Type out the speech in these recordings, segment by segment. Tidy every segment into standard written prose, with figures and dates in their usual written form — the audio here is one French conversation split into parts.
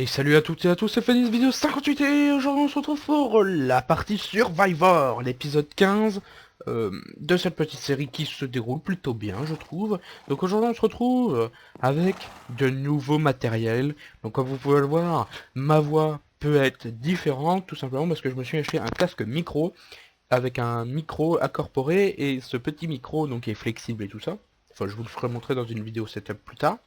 Et salut à toutes et à tous, c'est Phoenix Vidéo 58 et aujourd'hui on se retrouve pour la partie Survivor, l'épisode 15 de cette petite série qui se déroule plutôt bien je trouve. Donc aujourd'hui on se retrouve avec de nouveaux matériels. Donc comme vous pouvez le voir, ma voix peut être différente tout simplement parce que je me suis acheté un casque micro avec un micro incorporé et ce petit micro donc est flexible et tout ça. Enfin je vous le ferai montrer dans une vidéo setup plus tard.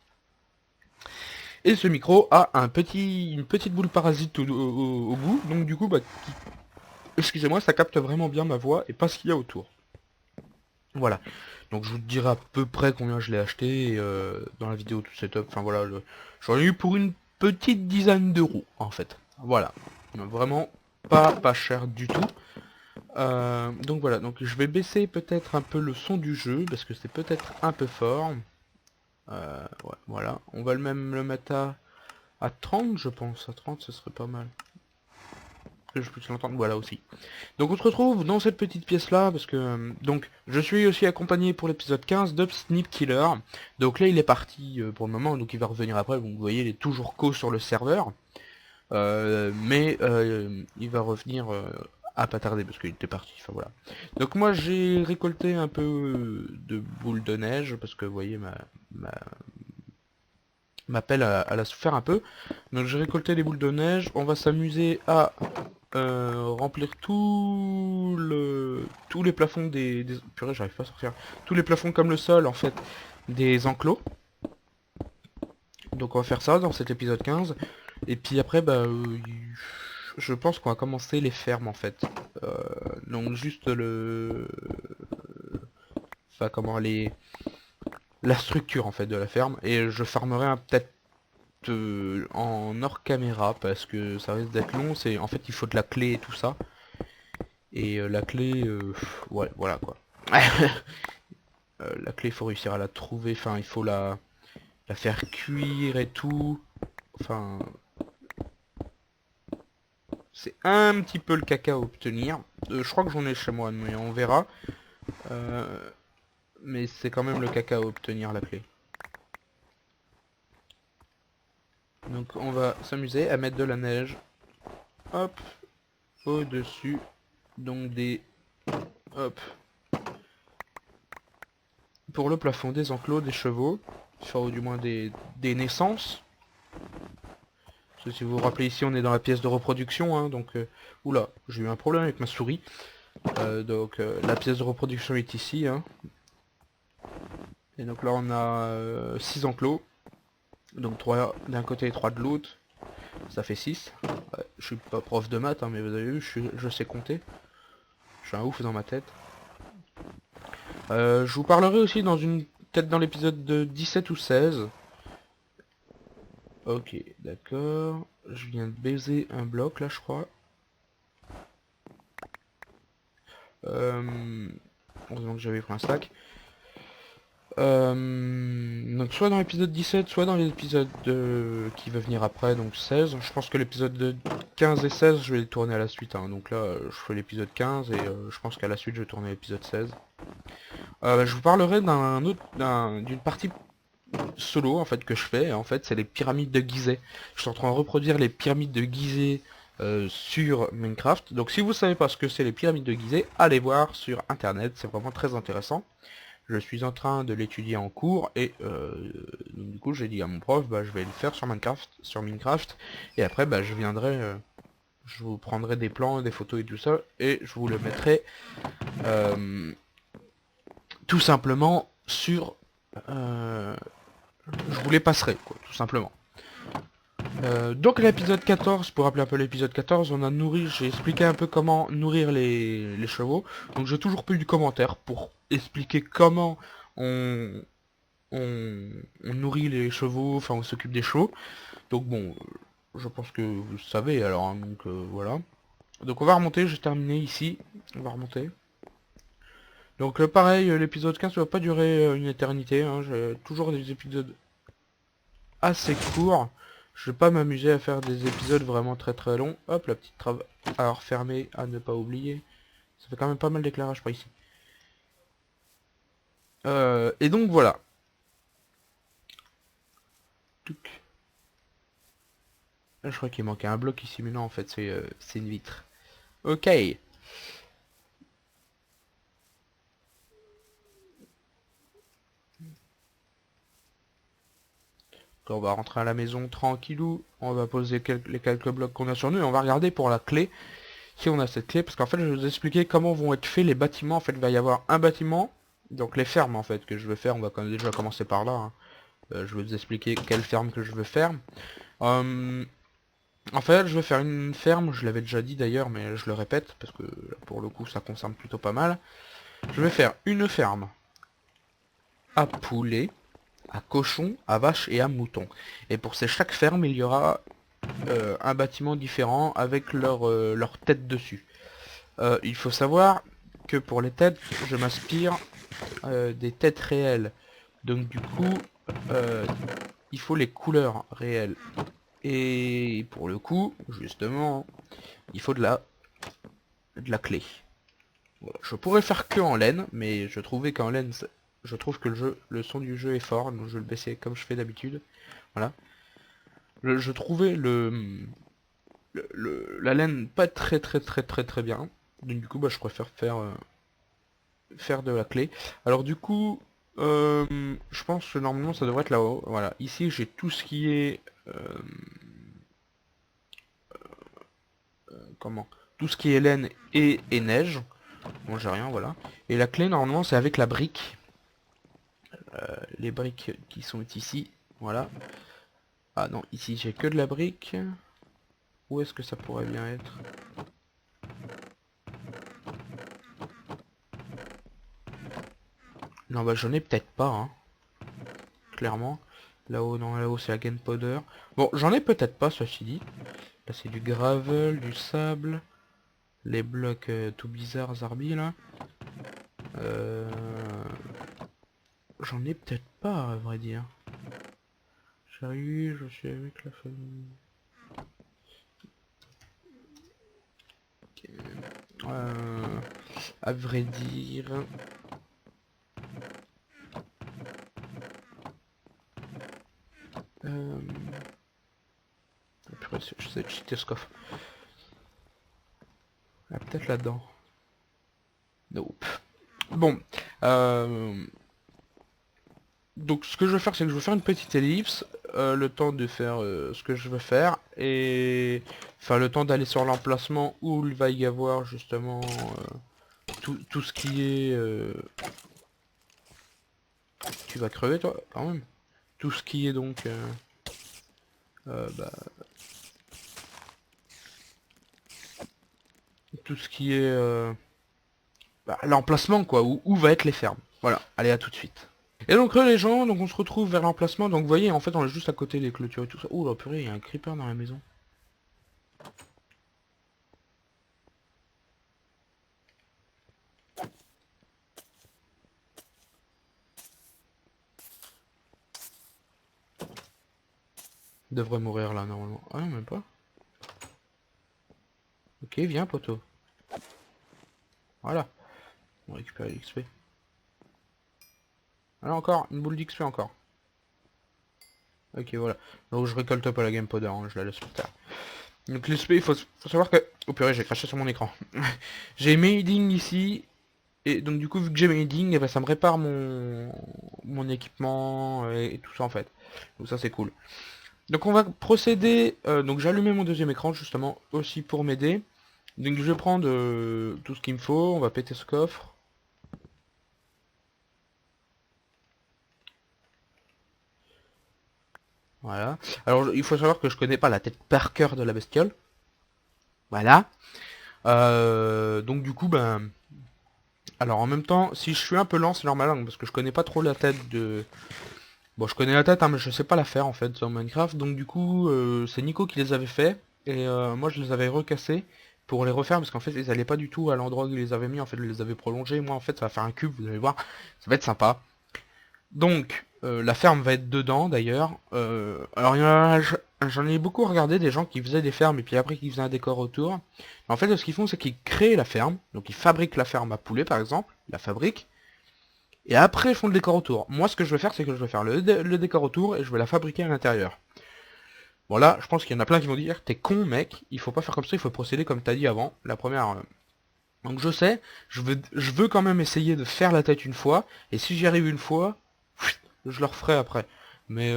Et ce micro a une petite boule parasite au bout, donc du coup, excusez-moi, ça capte vraiment bien ma voix et pas ce qu'il y a autour. Voilà. Donc je vous dirai à peu près combien je l'ai acheté dans la vidéo tout setup. Enfin voilà, j'en ai eu pour une petite dizaine d'euros en fait. Voilà. Donc, vraiment pas cher du tout. Donc voilà, donc je vais baisser peut-être un peu le son du jeu parce que c'est peut-être un peu fort. Ouais, voilà. On va même le mettre à 30 je pense. À 30 ce serait pas mal. Que je puisse l'entendre, voilà aussi. Donc on se retrouve dans cette petite pièce là, parce que donc je suis aussi accompagné pour l'épisode 15 de Snip Killer. Donc là il est parti pour le moment, donc il va revenir après, vous voyez il est toujours co sur le serveur. Mais il va revenir à pas tarder parce qu'il était parti, enfin voilà. Donc moi j'ai récolté un peu de boules de neige, parce que vous voyez ma pelle elle a souffert un peu. Donc j'ai récolté les boules de neige, on va s'amuser à remplir tous les plafonds purée, j'arrive pas à sortir. Tous les plafonds comme le sol, en fait, des enclos. Donc on va faire ça dans cet épisode 15. Et puis après, je pense qu'on va commencer les fermes, en fait. Euh, donc juste enfin, comment la structure, en fait, de la ferme. Et je farmerai peut-être en hors caméra, parce que ça risque d'être long. En fait, il faut de la clé et tout ça. Et la clé, ouais, voilà quoi. La clé, il faut réussir à la trouver, enfin, il faut la faire cuire et tout. Enfin, c'est un petit peu le caca à obtenir. Je crois que j'en ai chez moi, mais on verra. Euh, mais c'est quand même le caca à obtenir, la clé. Donc on va s'amuser à mettre de la neige, hop, au-dessus. Donc hop, pour le plafond des enclos des chevaux. Enfin, ou du moins des naissances. Parce que si vous vous rappelez ici, on est dans la pièce de reproduction, hein, donc... oula, j'ai eu un problème avec ma souris. La pièce de reproduction est ici, hein. Et donc là, on a 6 enclos. Donc 3 d'un côté et 3 de l'autre. Ça fait 6. Ouais, je suis pas prof de maths, hein, mais vous avez vu, je sais compter. Je suis un ouf dans ma tête. Je vous parlerai aussi peut-être dans l'épisode de 17 ou 16. Ok, d'accord. Je viens de baiser un bloc, là, je crois. Heureusement que j'avais pris un sac. Donc soit dans l'épisode 17, soit dans l'épisode qui va venir après, donc 16. Je pense que l'épisode de 15 et 16, je vais les tourner à la suite, hein. Donc là, je fais l'épisode 15 et je pense qu'à la suite, je vais tourner l'épisode 16. Je vous parlerai d'une partie solo en fait que je fais. En fait, c'est les pyramides de Gizeh. Je suis en train de reproduire les pyramides de Gizeh sur Minecraft. Donc si vous savez pas ce que c'est les pyramides de Gizeh, allez voir sur internet, c'est vraiment très intéressant. Je suis en train de l'étudier en cours et donc, du coup j'ai dit à mon prof je vais le faire sur Minecraft et après je viendrai, je vous prendrai des plans, des photos et tout ça et je vous le mettrai euh, tout simplement sur, je vous les passerai quoi, tout simplement. Donc l'épisode 14, pour rappeler un peu l'épisode 14, on a nourri, j'ai expliqué un peu comment nourrir les chevaux. Donc j'ai toujours pas eu de commentaires pour expliquer comment on, on nourrit les chevaux, enfin on s'occupe des chevaux. Donc bon, je pense que vous savez alors, hein, donc voilà. Donc on va remonter, j'ai terminé ici, on va remonter. Donc pareil, l'épisode 15 va pas durer une éternité, hein, j'ai toujours des épisodes assez courts. Je vais pas m'amuser à faire des épisodes vraiment très très longs. Hop, la petite trave à refermer, à ne pas oublier. Ça fait quand même pas mal d'éclairage par ici. Et donc voilà. Touc. Je crois qu'il manquait un bloc ici, mais non, en fait, c'est une vitre. Ok. On va rentrer à la maison tranquillou. On va poser les quelques blocs qu'on a sur nous et on va regarder pour la clé. Si on a cette clé, parce qu'en fait, je vais vous expliquer comment vont être faits les bâtiments. En fait, il va y avoir un bâtiment, donc les fermes en fait que je veux faire. On va quand même déjà commencer par là, hein. Je vais vous expliquer quelle ferme que je veux faire. En fait, je vais faire une ferme, je l'avais déjà dit d'ailleurs, mais je le répète, parce que pour le coup, ça concerne plutôt pas mal. Je vais faire une ferme à poulets, à cochons, à vaches et à moutons. Et pour chaque ferme, il y aura un bâtiment différent avec leur tête dessus. Il faut savoir que pour les têtes, je m'inspire des têtes réelles. Donc du coup, il faut les couleurs réelles. Et pour le coup, justement, il faut de la clé. Voilà. Je pourrais faire que en laine, mais je trouvais qu'en laine, je trouve que le son du jeu est fort, donc je vais le baisser comme je fais d'habitude. Voilà. Je trouvais la laine pas très bien. Donc du coup, bah, je préfère faire de la clé. Alors du coup, je pense que normalement ça devrait être là-haut. Voilà. Ici, j'ai tout ce qui est comment? Tout ce qui est laine et neige. Bon, j'ai rien, voilà. Et la clé, normalement, c'est avec la brique. Les briques qui sont ici. Voilà. Ah non, ici, j'ai que de la brique. Où est-ce que ça pourrait bien être? Non, bah, j'en ai peut-être pas, hein. Clairement. Là-haut, non, là-haut, c'est la gunpowder. Bon, j'en ai peut-être pas, ceci dit. Là, c'est du gravel, du sable. Les blocs tout bizarres, zarbi, là. J'en ai peut-être pas, à vrai dire. J'arrive, je suis avec la famille. Okay. À vrai dire... Je sais cheater ce coffre. Ah, peut-être là-dedans. Nope. Bon. Donc ce que je vais faire, c'est que je vais faire une petite ellipse. Le temps de faire ce que je veux faire. Et... Enfin, le temps d'aller sur l'emplacement où il va y avoir justement tout ce qui est... Tu vas crever toi, quand même. Tout ce qui est donc... bah, tout ce qui est... bah, l'emplacement quoi, où va être les fermes. Voilà, allez à tout de suite. Et donc les gens, donc on se retrouve vers l'emplacement, donc vous voyez en fait on est juste à côté des clôtures et tout ça. Oh la purée, il y a un creeper dans la maison. Il devrait mourir là normalement. Ah non même pas. Ok, viens poteau. Voilà. On récupère l'XP. Alors encore, une boule d'XP encore. Ok voilà. Donc je récolte pas la game powder, hein, je la laisse par terre. Donc l'XP, faut savoir que... Oh purée, j'ai craché sur mon écran. J'ai Mading ici. Et donc du coup vu que j'ai Mading, eh ben, ça me répare mon équipement et tout ça en fait. Donc ça c'est cool. Donc on va procéder, donc j'ai allumé mon deuxième écran justement aussi pour m'aider. Donc je vais prendre tout ce qu'il me faut, on va péter ce coffre. Voilà. Alors il faut savoir que je connais pas la tête par cœur de la bestiole. Voilà. Donc du coup ben... Alors en même temps, si je suis un peu lent c'est normal hein, parce que je connais pas trop la tête de... Bon je connais la tête hein, mais je sais pas la faire en fait dans Minecraft. Donc du coup c'est Nico qui les avait fait. Et moi je les avais recassés pour les refaire parce qu'en fait ils allaient pas du tout à l'endroit où ils les avaient mis. En fait je les avais prolongés. Moi en fait ça va faire un cube, vous allez voir. Ça va être sympa. Donc la ferme va être dedans d'ailleurs. Alors j'en ai beaucoup regardé des gens qui faisaient des fermes et puis après qui faisaient un décor autour. En fait ce qu'ils font c'est qu'ils créent la ferme. Donc ils fabriquent la ferme à poulet par exemple. La fabriquent. Et après ils font le décor autour. Moi ce que je vais faire c'est que je vais faire le décor autour et je vais la fabriquer à l'intérieur. Bon là, je pense qu'il y en a plein qui vont dire, t'es con mec, il faut pas faire comme ça, il faut procéder comme t'as dit avant, la première... Donc je sais, je veux quand même essayer de faire la tête une fois, et si j'y arrive une fois, je le referai après. Mais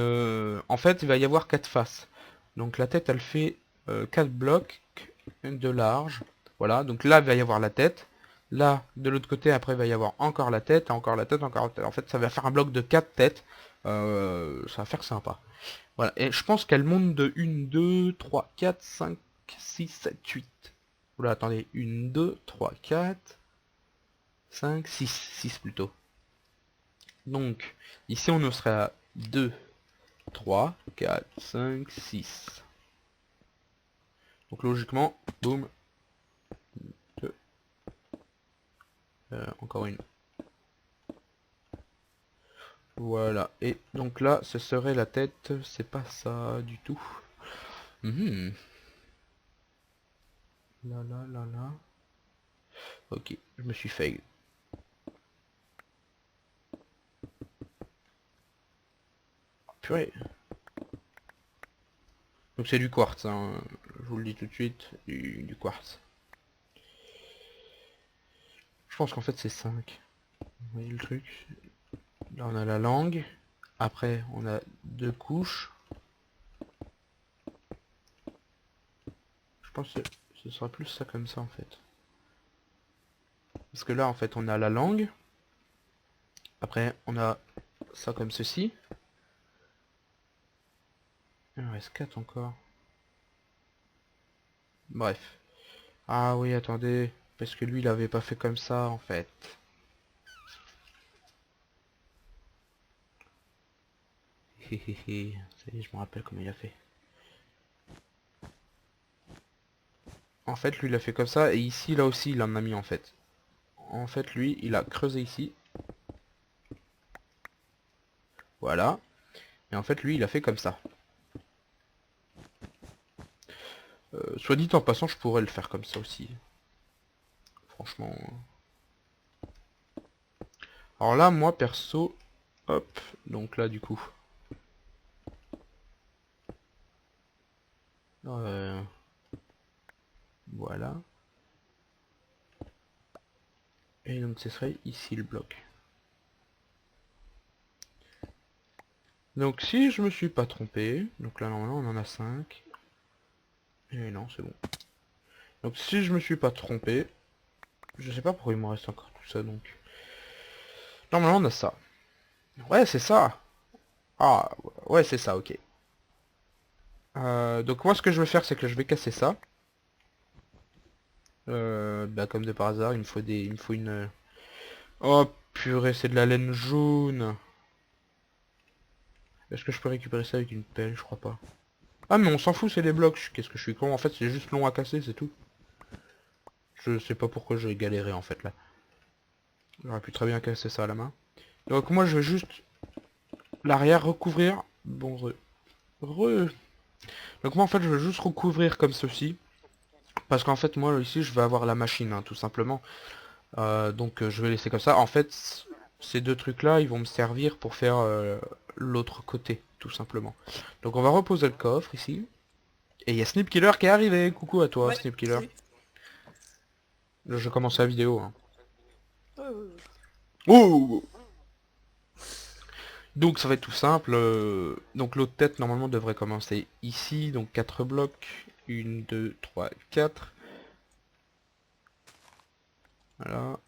en fait, il va y avoir 4 faces. Donc la tête, elle fait 4 blocs de large. Voilà, donc là, il va y avoir la tête. Là, de l'autre côté, après, il va y avoir encore la tête, encore la tête, encore la tête. En fait, ça va faire un bloc de 4 têtes. Ça va faire sympa. Voilà, et je pense qu'elle monte de 1, 2, 3, 4, 5, 6, 7, 8. Oula, attendez, 1, 2, 3, 4, 5, 6, 6 plutôt. Donc, ici on en serait à 2, 3, 4, 5, 6. Donc logiquement, boum, 2, encore une. Voilà, et donc là, ce serait la tête, c'est pas ça du tout. Mhm. Là, là, là, là. Ok, je me suis fail. Purée. Donc c'est du quartz, hein. Je vous le dis tout de suite, du quartz. Je pense qu'en fait c'est 5. Vous voyez le truc? Là on a la langue. Après on a 2 couches. Je pense que ce sera plus ça comme ça en fait. Parce que là en fait on a la langue. Après on a ça comme ceci. Il en reste 4 encore. Bref. Ah oui attendez. Parce que lui il avait pas fait comme ça en fait. Héhéhé. Ça y est, je me rappelle comment il a fait. En fait lui il a fait comme ça et ici là aussi il en a mis en fait. En fait lui il a creusé ici. Voilà. Et en fait lui il a fait comme ça. Soit dit en passant je pourrais le faire comme ça aussi. Franchement. Alors là moi perso. Hop. Donc là du coup. Voilà. Et donc ce serait ici le bloc. Donc si je me suis pas trompé. Donc là normalement on en a 5. Et non c'est bon. Donc si je me suis pas trompé. Je sais pas pourquoi il me reste encore tout ça donc. Normalement on a ça. Ouais c'est ça. Ah ouais c'est ça ok. Donc moi ce que je vais faire c'est que je vais casser ça. Bah comme de par hasard il me faut des. Il me faut une. Oh purée c'est de la laine jaune. Est-ce que je peux récupérer ça avec une pelle? Je crois pas. Ah mais on s'en fout c'est des blocs. Qu'est-ce que je suis con? En fait c'est juste long à casser c'est tout. Je sais pas pourquoi j'ai galéré en fait là. J'aurais pu très bien casser ça à la main. Donc moi je vais juste l'arrière recouvrir. Bon Donc moi en fait je vais juste recouvrir comme ceci. Parce qu'en fait moi ici je vais avoir la machine hein, tout simplement. Donc je vais laisser comme ça. En fait ces deux trucs là ils vont me servir pour faire l'autre côté tout simplement. Donc on va reposer le coffre ici. Et il y a Snip Killer qui est arrivé. Coucou à toi Ouais, Snip Killer. salut. Je commence la vidéo. Hein. Ouais, ouais, ouais. Oh donc ça va être tout simple. Donc l'autre tête normalement devrait commencer ici. Donc 4 blocs. 1, 2, 3, 4. Voilà.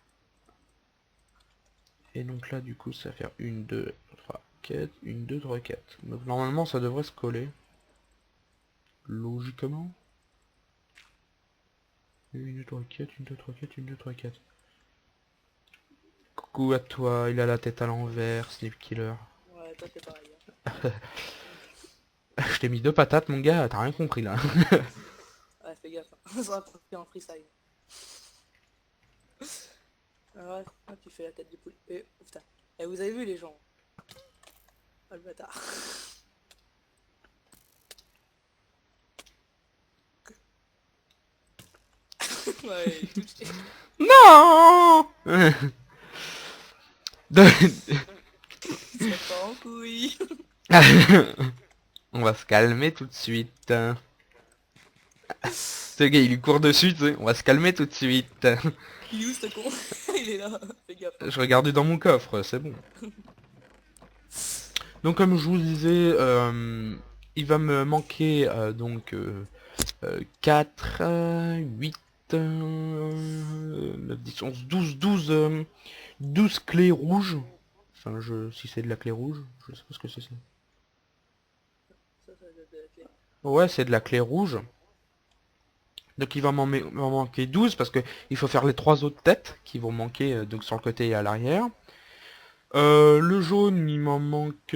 Et donc là du coup ça va faire 1, 2, 3, 4. 1, 2, 3, 4. Donc normalement ça devrait se coller. Logiquement. 1, 2, 3, 4, 1, 2, 3, 4, 1, 2, 3, 4. Coucou à toi, il a la tête à l'envers, Snip Killer. Ouais, toi c'est pareil. Je t'ai mis 2 patates mon gars, t'as rien compris là. Ouais, fais gaffe. Hein. Ça va partir en freestyle. Ouais, tu fais la tête du poulet. Oh, putain. Et vous avez vu les gens? Oh le bâtard. Ouais, touché. Non Ça part en couille. On va se calmer tout de suite. Ce gars, il lui court dessus, tu sais. On va se calmer tout de suite. Il est où ce con? Il est là, fais gaffe. Hein. Je regardais dans mon coffre, c'est bon. Donc comme je vous disais, il va me manquer donc 4, 8, 9, 10, 11, 12 clés rouges. Enfin, si c'est de la clé rouge, je sais pas ce que c'est. Ça doit être de la clé. Ouais, c'est de la clé rouge. Donc il va m'en manquer 12 parce que il faut faire les 3 autres têtes qui vont manquer donc sur le côté et à l'arrière. Le jaune, il m'en manque...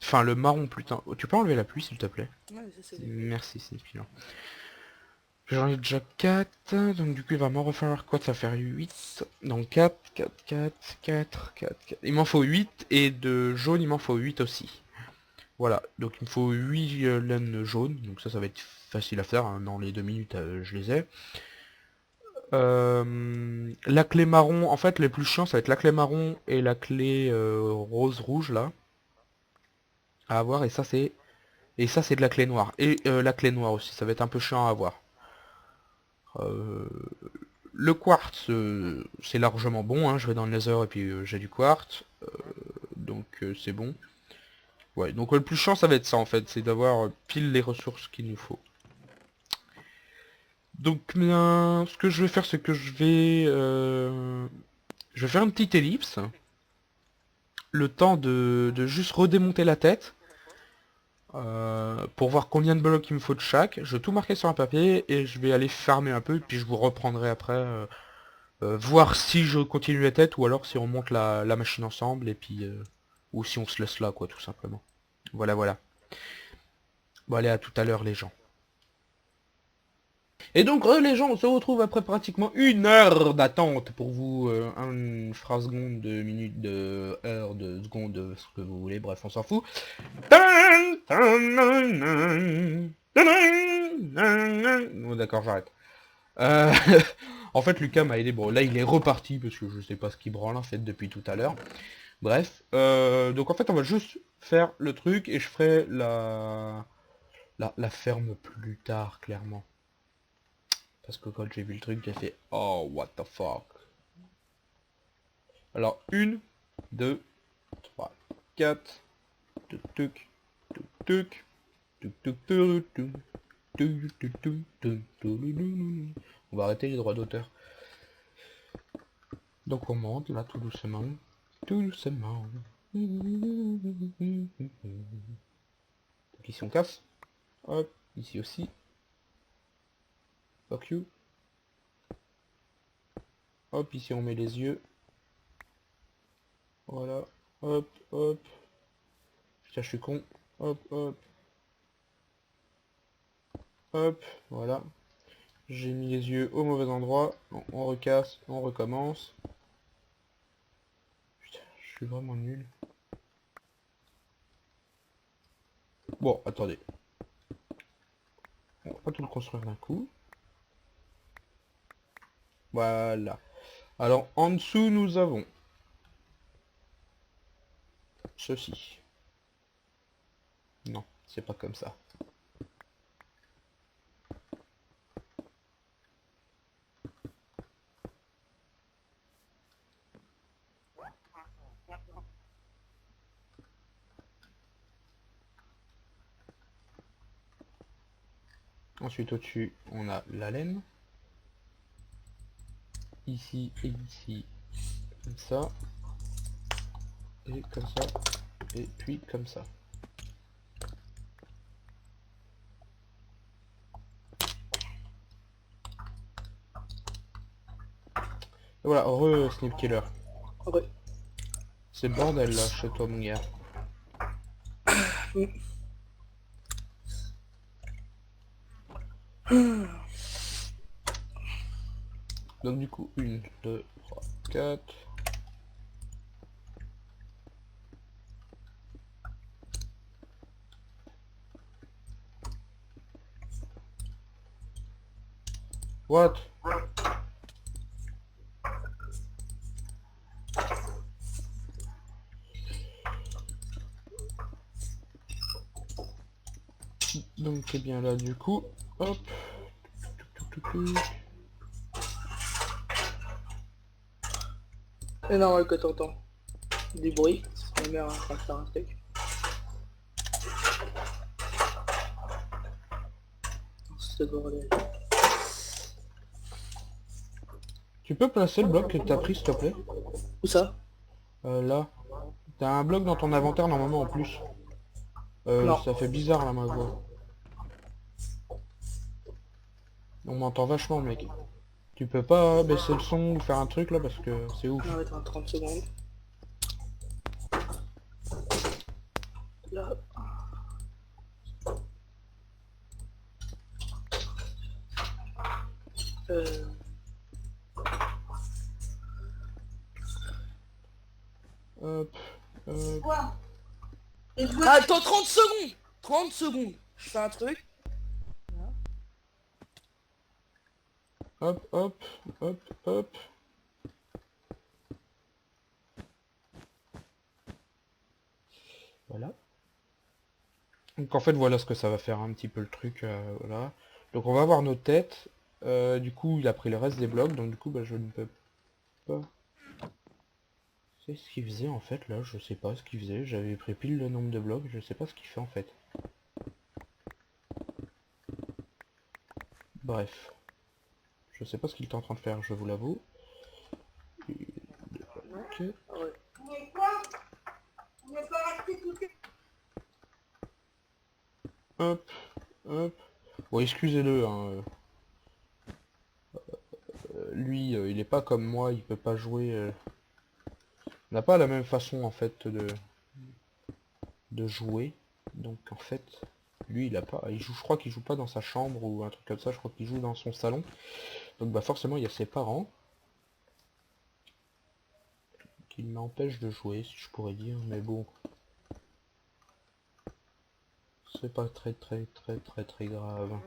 Enfin, le marron, putain. Oh, tu peux enlever la pluie, s'il te plaît? Ouais, mais ça c'est des clés. Merci, c'est excellent. J'en ai déjà 4, donc du coup, il va m'en refaire quoi? Ça va faire 8. Donc 4, 4, 4, 4, 4, 4. Il m'en faut 8, et de jaune, il m'en faut 8 aussi. Voilà, donc il me faut 8 laines jaunes, donc ça va être facile à faire, hein. Dans les 2 minutes, je les ai. La clé marron, en fait les plus chiants ça va être la clé marron et la clé rose rouge là à avoir, et ça c'est de la clé noire, et la clé noire aussi ça va être un peu chiant à avoir. Le quartz c'est largement bon, hein. Je vais dans le nether et puis j'ai du quartz, donc c'est bon. Ouais, donc le plus chiant ça va être ça en fait, c'est d'avoir pile les ressources qu'il nous faut. Donc bien, ce que je vais faire c'est que je vais faire une petite ellipse, le temps de juste redémonter la tête, pour voir combien de blocs il me faut de chaque. Je vais tout marquer sur un papier et je vais aller farmer un peu, puis je vous reprendrai après, voir si je continue la tête ou alors si on monte la machine ensemble, et puis ou si on se laisse là quoi, tout simplement. Voilà, voilà. Bon allez, à tout à l'heure les gens. Et donc les gens, on se retrouve après pratiquement 1 heure d'attente pour vous, une phrase seconde, 2 minutes, de heure, de seconde, de ce que vous voulez, bref on s'en fout. Bon d'accord, j'arrête. Euh, en fait Lucas m'a aidé, bon là il est reparti parce que je sais pas ce qu'il branle en fait depuis tout à l'heure. Bref, donc en fait on va juste faire le truc et je ferai la ferme plus tard clairement. Parce que quand j'ai vu le truc, j'ai fait oh what the fuck. Alors 1, 2, 3, 4, tuc tuc, tuc tuc, tuc tuc tuc tuc, tuc tuc tuc tuc tuc. On va arrêter les droits d'auteur. Donc on monte là tout doucement. Tout doucement. Donc ici on casse. Hop, ici aussi. Fuck you. Hop, ici on met les yeux. Voilà. Hop, hop. Putain, je suis con. Hop, hop. Hop, voilà. J'ai mis les yeux au mauvais endroit. Bon, on recasse, on recommence. Putain, je suis vraiment nul. Bon, attendez. On va pas tout le construire d'un coup. Voilà. Alors, en dessous, nous avons ceci. Non, c'est pas comme ça. Ensuite, au-dessus, on a la laine. Ici et ici, comme ça. Et comme ça. Et puis comme ça. Et voilà, heureux Snip Killer. Ouais. C'est bordel là, chez toi mon gars. Donc du coup, 1, 2, 3, 4. What? qui est bien là du coup. Hop. Tuc, tuc, tuc. C'est normal que t'entends du bruit. C'est ma mère en train de faire un truc. Ce bordel. Tu peux placer le bloc que t'as pris s'il te plaît? Où ça? Là. T'as un bloc dans ton inventaire normalement en plus. Non. Ça fait bizarre là ma voix. On m'entend vachement mec. Tu peux pas baisser le son ou faire un truc là parce que c'est ouf. On va être en 30 secondes. Là. Euh... Hop. Attends 30 secondes. 30 secondes. Je fais un truc. Hop, hop, hop, hop. Voilà. Donc en fait voilà ce que ça va faire un petit peu le truc. Voilà. Donc on va avoir nos têtes. Du coup il a pris le reste des blocs. Donc du coup bah, je ne peux pas. C'est ce qu'il faisait en fait là. Je sais pas ce qu'il faisait. J'avais pris pile le nombre de blocs. Je sais pas ce qu'il fait en fait. Bref. Je sais pas ce qu'il est en train de faire, je vous l'avoue. Ok. Ouais. Hop, hop. Bon, excusez-le, hein. Lui, il est pas comme moi, il peut pas jouer. On n'a pas la même façon en fait de jouer. Donc en fait, lui, il a pas. Il joue, je crois qu'il joue pas dans sa chambre ou un truc comme ça. Je crois qu'il joue dans son salon. Donc bah forcément, il y a ses parents qui l'empêchent de jouer, si je pourrais dire. Mais bon, c'est pas très grave.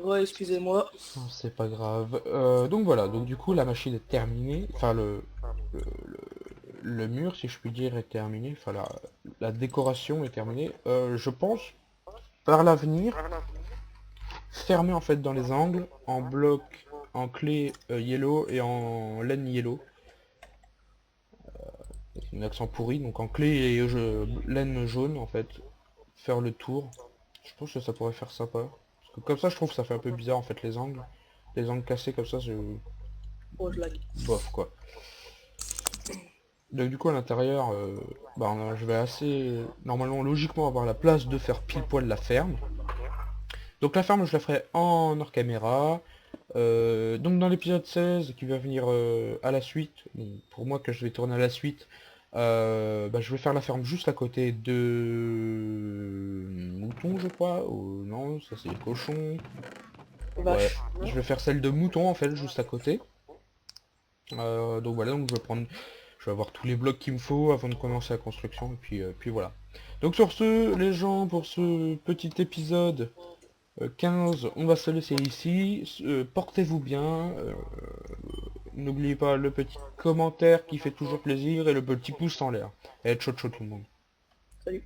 Ouais, excusez-moi. Non, c'est pas grave. Donc voilà, donc du coup la machine est terminée. Enfin le, le mur, si je puis dire, est terminé. Enfin la décoration est terminée. Je pense, par l'avenir, fermer en fait dans les angles, en bloc, en clé yellow et en laine yellow. C'est un accent pourri, donc en clé et laine jaune en fait. Faire le tour. Je pense que ça pourrait faire sympa. Parce que comme ça je trouve que ça fait un peu bizarre en fait les angles. Les angles cassés comme ça, Oh, je lag. bof quoi. Donc du coup à l'intérieur, je vais assez normalement logiquement avoir la place de faire pile poil la ferme. Donc la ferme je la ferai en hors caméra. Donc dans l'épisode 16 qui va venir à la suite, donc, pour moi que je vais tourner à la suite, je vais faire la ferme juste à côté de moutons je crois. Oh, non, ça c'est les cochons. Ouais, Vache. je vais faire celle de moutons en fait juste à côté. Donc voilà, donc je vais avoir tous les blocs qu'il me faut avant de commencer la construction et puis voilà. Donc sur ce, les gens, pour ce petit épisode 15, on va se laisser ici. Portez-vous bien. N'oubliez pas le petit commentaire qui fait toujours plaisir et le petit pouce en l'air. Et chaud chaud tout le monde. Salut.